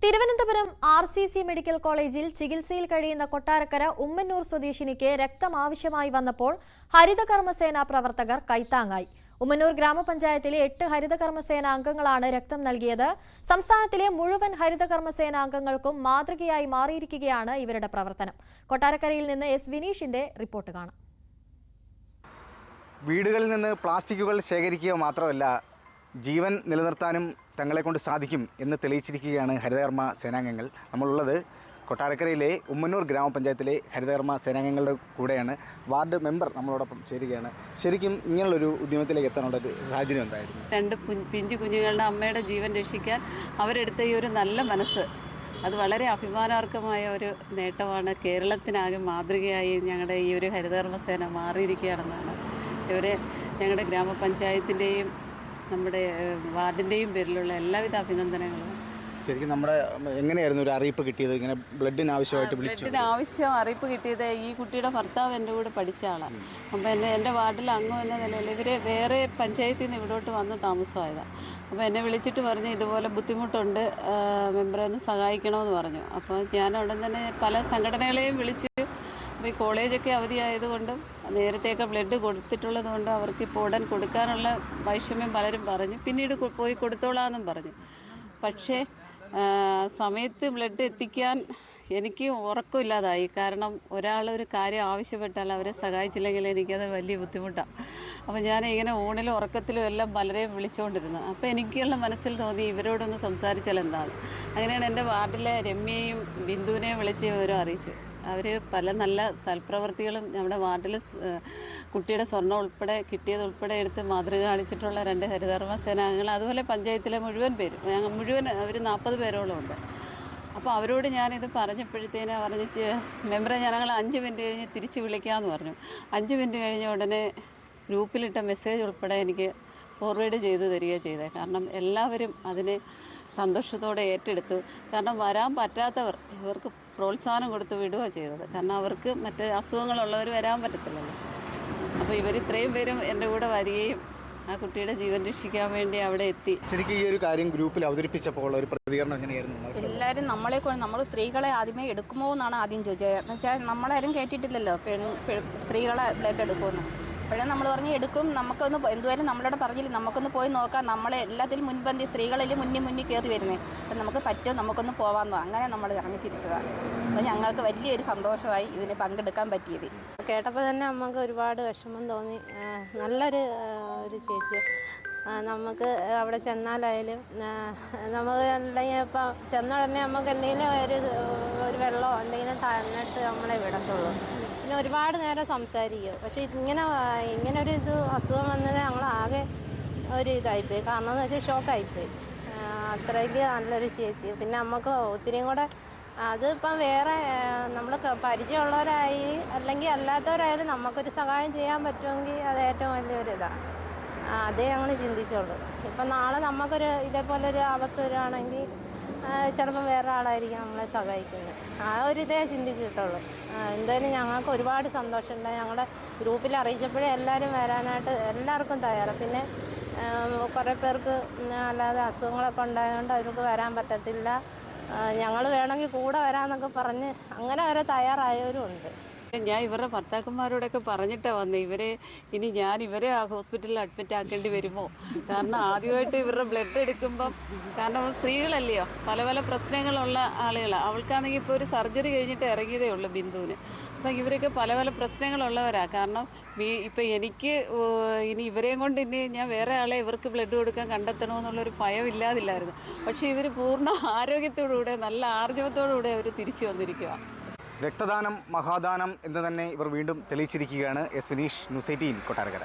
Thiruvananthapuram RCC medical കോളേജിൽ ചികിത്സയിൽ കഴിയുന്ന കൊട്ടാരക്കര ഉമ്മന്നൂർ സ്വദേശിനിക്ക് രക്തം ആവശ്യമായി വന്നപ്പോൾ ഹരിതകർമ്മസേന പ്രവർത്തകർ കൈത്താങ്ങായി. ഉമ്മന്നൂർ ഗ്രാമപഞ്ചായത്തിലെ 8 ഹരിതകർമ്മസേന അംഗങ്ങളാണ് രക്തം നൽകിയത്. സംസ്ഥാനത്തിലെ മുഴുവൻ ഹരിതകർമ്മസേന അംഗങ്ങൾക്കും മാതൃകയായി മാറിയിരിക്കുകയാണ് ഇവരുടെ പ്രവർത്തനം. കൊട്ടാരക്കരയിൽ നിന്ന് S വിനീഷിന്റെ റിപ്പോർട്ട് കാണാം. വീടുകളിൽ നിന്ന് പ്ലാസ്റ്റിക്കുകൾ ശേഖരിക്കുക മാത്രമല്ല, ജീവൻ നിലനിർത്താനും തങ്ങളെക്കൊണ്ട് സാധിക്കും എന്ന് തെളിയിച്ചിരിക്കുകയാണ് ഹരിതകർമ്മ സേനാംഗങ്ങൾ. നമ്മളുള്ളത് കൊട്ടാരക്കരയിലെ ഉമ്മന്നൂർ ഗ്രാമപഞ്ചായത്തിലെ ഹരിതകർമ്മ സേനാംഗങ്ങളുടെ കൂടെയാണ്. വാർഡ് മെമ്പർ നമ്മളോടൊപ്പം ചേരുകയാണ്. ശരിക്കും ഇങ്ങനെയുള്ളൊരു ഉദ്യമത്തിലേക്ക് എത്താനുള്ള ഒരു സാഹചര്യം എന്തായിരുന്നു? 2 പിഞ്ചു കുഞ്ഞുങ്ങളുടെ അമ്മയുടെ ജീവൻ രക്ഷിക്കാൻ അവരെടുത്ത ഈ ഒരു നല്ല മനസ്സ്, അത് വളരെ അഭിമാനാർഹമായ ഒരു നേട്ടമാണ്. കേരളത്തിനാകെ മാതൃകയായി ഞങ്ങളുടെ ഈ ഒരു ഹരിതകർമ്മസേന മാറിയിരിക്കുകയാണെന്നാണ് ഞങ്ങളുടെ ഗ്രാമപഞ്ചായത്തിൻ്റെയും നമ്മുടെ വാർഡിൻ്റെയും പേരിലുള്ള എല്ലാവിധ അഭിനന്ദനങ്ങളും. ശരിക്കും നമ്മുടെ എങ്ങനെയായിരുന്നു ഒരു അറിയിപ്പ് കിട്ടിയത്? ഇങ്ങനെ ബ്ലഡിന് ആവശ്യമായിട്ട് അറിയിപ്പ് കിട്ടിയത് ഈ കുട്ടിയുടെ ഭർത്താവ് എൻ്റെ കൂടെ പഠിച്ച ആളാണ്. അപ്പോൾ എൻ്റെ വാർഡിൽ അംഗം എന്ന നിലയിൽ ഇവർ വേറെ പഞ്ചായത്തിൽ നിന്ന് ഇവിടോട്ട് വന്ന് താമസമായതാണ്. അപ്പോൾ എന്നെ വിളിച്ചിട്ട് പറഞ്ഞു, ഇതുപോലെ ബുദ്ധിമുട്ടുണ്ട്, മെമ്പറെ ഒന്ന് സഹായിക്കണമെന്ന് പറഞ്ഞു. അപ്പോൾ ഞാൻ ഉടൻ തന്നെ പല സംഘടനകളെയും വിളിച്ചു. അപ്പോൾ ഈ കോളേജൊക്കെ അവധിയായതുകൊണ്ടും നേരത്തെയൊക്കെ ബ്ലഡ് കൊടുത്തിട്ടുള്ളത് കൊണ്ടും അവർക്ക് ഇപ്പോൾ ഉടൻ കൊടുക്കാനുള്ള വൈഷമ്യം പലരും പറഞ്ഞു. പിന്നീട് പോയി കൊടുത്തോളാമെന്നും പറഞ്ഞു. പക്ഷേ സമയത്ത് ബ്ലഡ് എത്തിക്കാൻ എനിക്ക് ഉറക്കമില്ലാതായി. കാരണം ഒരാളൊരു കാര്യം ആവശ്യപ്പെട്ടാൽ അവരെ സഹായിച്ചില്ലെങ്കിൽ എനിക്കത് വലിയ ബുദ്ധിമുട്ടാണ്. അപ്പോൾ ഞാൻ ഇങ്ങനെ ഊണിലും ഉറക്കത്തിലും എല്ലാം പലരെയും വിളിച്ചുകൊണ്ടിരുന്നു. അപ്പോൾ എനിക്കുള്ള മനസ്സിൽ തോന്നി, ഇവരോടൊന്ന് സംസാരിച്ചാൽ എന്താണ്. അങ്ങനെയാണ് എൻ്റെ വാർഡിലെ രമ്യയും ബിന്ദുവിനെയും വിളിച്ച് വിവരം അറിയിച്ചു. അവർ പല നല്ല സൽപ്രവർത്തികളും നമ്മുടെ വാർഡിൽ കുട്ടിയുടെ സ്വർണ്ണം ഉൾപ്പെടെ കിട്ടിയതുൾപ്പെടെ എടുത്ത് മാതൃക കാണിച്ചിട്ടുള്ള 2 ഹരിതകർമ്മ സേനാംഗങ്ങൾ, അതുപോലെ പഞ്ചായത്തിലെ മുഴുവൻ പേരും, അവർ 40 പേരോളം ഉണ്ട്. അപ്പോൾ അവരോട് ഞാനിത് പറഞ്ഞപ്പോഴത്തേനും പറഞ്ഞ്, മെമ്പറെ ഞങ്ങൾ 5 മിനിറ്റ് കഴിഞ്ഞ് തിരിച്ച് വിളിക്കാമെന്ന് പറഞ്ഞു. 5 മിനിറ്റ് കഴിഞ്ഞ ഉടനെ ഗ്രൂപ്പിലിട്ട മെസ്സേജ് ഉൾപ്പെടെ എനിക്ക് ഫോർവേഡ് ചെയ്ത് തരികയാണ് ചെയ്തത്. കാരണം എല്ലാവരും അതിനെ സന്തോഷത്തോടെ ഏറ്റെടുത്തു. കാരണം വരാൻ പറ്റാത്തവർ ഇവർക്ക് പ്രോത്സാഹനം കൊടുത്ത് വിടുകയാണ് ചെയ്തത്. കാരണം അവർക്ക് മറ്റ് അസുഖങ്ങളുള്ളവർ വരാൻ പറ്റത്തില്ലല്ലോ. അപ്പോൾ ഇവർ ഇത്രയും പേരും എൻ്റെ കൂടെ വരികയും ആ കുട്ടിയുടെ ജീവൻ രക്ഷിക്കാൻ വേണ്ടി അവിടെ എത്തി. ശരിക്കും ഈ ഒരു കാര്യം ഗ്രൂപ്പിൽ അവതരിപ്പിച്ചപ്പോൾ ഒരു പ്രതികരണം എങ്ങനെയായിരുന്നു? എല്ലാവരും നമ്മൾ സ്ത്രീകളെ ആദ്യമേ എടുക്കുമോ എന്നാണ് ആദ്യം ചോദിച്ചത്. എന്ന് വെച്ചാൽ നമ്മളാരും കേട്ടിട്ടില്ലല്ലോ സ്ത്രീകളെ ബ്ലഡ് എടുക്കുമെന്ന്. അപ്പോഴേ നമ്മൾ പറഞ്ഞ് എടുക്കും, നമുക്കൊന്ന് എന്തുവരും നമ്മളോട് പറഞ്ഞില്ല, നമുക്കൊന്ന് പോയി നോക്കാം, നമ്മളെ എല്ലാത്തിലും മുൻപന്തി സ്ത്രീകളിൽ മുന്നിൽ കയറി വരുന്നത്. അപ്പം നമുക്ക് പറ്റും, നമുക്കൊന്ന് പോകാമെന്നോ അങ്ങനെ നമ്മൾ ഇറങ്ങി തിരിച്ചതാണ്. അപ്പോൾ ഞങ്ങൾക്ക് വലിയൊരു സന്തോഷമായി ഇതിന് പങ്കെടുക്കാൻ പറ്റിയത്. കേട്ടപ്പോൾ തന്നെ നമുക്ക് ഒരുപാട് വിഷമം തോന്നി. നല്ലൊരു ചേച്ചി. നമുക്ക് അവിടെ ചെന്നാലായാലും നമുക്ക് എന്തെങ്കിലും ഇപ്പോൾ ചെന്ന ഉടനെ നമുക്ക് എന്തെങ്കിലും ഒരു വെള്ളമോ എന്തെങ്കിലും തന്നിട്ട് നമ്മളെ വിടത്തുള്ളൂ. പിന്നെ ഒരുപാട് നേരം സംസാരിക്കും. പക്ഷേ ഇങ്ങനെ ഒരു അസുഖം വന്നത് ഞങ്ങളാകെ ഒരു ഇതായിപ്പോയി. കാരണം എന്ന് വെച്ചാൽ ഷോക്കായിപ്പോയി. അത്രയ്ക്ക് നല്ലൊരു ചേച്ചി. പിന്നെ നമുക്ക് ഒത്തിരിയും കൂടെ അതിപ്പം വേറെ നമ്മൾ പരിചയമുള്ളവരായി അല്ലെങ്കിൽ അല്ലാത്തവരായാലും നമുക്കൊരു സഹായം ചെയ്യാൻ പറ്റുമെങ്കിൽ അത് ഏറ്റവും വലിയൊരു ഇതാണ്. അതേ ഞങ്ങൾ ചിന്തിച്ചുള്ളൂ. ഇപ്പം നാളെ നമുക്കൊരു ഇതേപോലെ ഒരു ആപത്ത് വരികയാണെങ്കിൽ ചിലപ്പോൾ വേറെ ആളായിരിക്കും നമ്മളെ സഹായിക്കുന്നത്. ആ ഒരു ഇതേ ചിന്തിച്ചിട്ടുള്ളൂ. എന്തായാലും ഞങ്ങൾക്ക് ഒരുപാട് സന്തോഷമുണ്ടായി. ഞങ്ങളുടെ ഗ്രൂപ്പിൽ അറിയിച്ചപ്പോഴേ എല്ലാവരും വരാനായിട്ട് എല്ലാവർക്കും തയ്യാറാണ്. പിന്നെ കുറേ പേർക്ക് അല്ലാതെ അസുഖങ്ങളൊക്കെ ഉണ്ടായതുകൊണ്ട് അവർക്ക് വരാൻ പറ്റത്തില്ല, ഞങ്ങൾ വേണമെങ്കിൽ കൂടെ വരാമെന്നൊക്കെ പറഞ്ഞ് അങ്ങനെ വരെ തയ്യാറായവരും ഉണ്ട്. ഞാൻ ഇവരുടെ ഭർത്താക്കന്മാരോടൊക്കെ പറഞ്ഞിട്ടാണ് വന്നത്, ഞാൻ ഇവരെ ആ ഹോസ്പിറ്റലിൽ അഡ്മിറ്റ് ആക്കേണ്ടി വരുമോ? കാരണം ആദ്യമായിട്ട് ഇവരുടെ ബ്ലഡ് എടുക്കുമ്പം, കാരണം സ്ത്രീകളല്ലയോ, പല പ്രശ്നങ്ങളുള്ള ആളുകളാണ്. അവൾക്കാണെങ്കിൽ ഇപ്പോൾ ഒരു സർജറി കഴിഞ്ഞിട്ട് ഇറങ്ങിയതേ ഉള്ളൂ ബിന്ദുവിന്. അപ്പം ഇവരൊക്കെ പല പ്രശ്നങ്ങളുള്ളവരാണ്. കാരണം ഇപ്പം എനിക്ക് ഇനി ഇവരെയും കൊണ്ട് ഞാൻ വേറെ ആളെ ഇവർക്ക് ബ്ലഡ് കൊടുക്കാൻ കണ്ടെത്തണമെന്നുള്ളൊരു ഭയം ഇല്ലാതില്ലായിരുന്നു. പക്ഷേ ഇവർ പൂർണ്ണ ആരോഗ്യത്തോടുകൂടെ നല്ല ആർജവത്തോടുകൂടെ അവർ തിരിച്ചു വന്നിരിക്കുക. രക്തദാനം മഹാദാനം എന്ന് തന്നെ ഇവർ വീണ്ടും തെളിയിച്ചിരിക്കുകയാണ്. S Vineesh, news 18 Kottarakkara.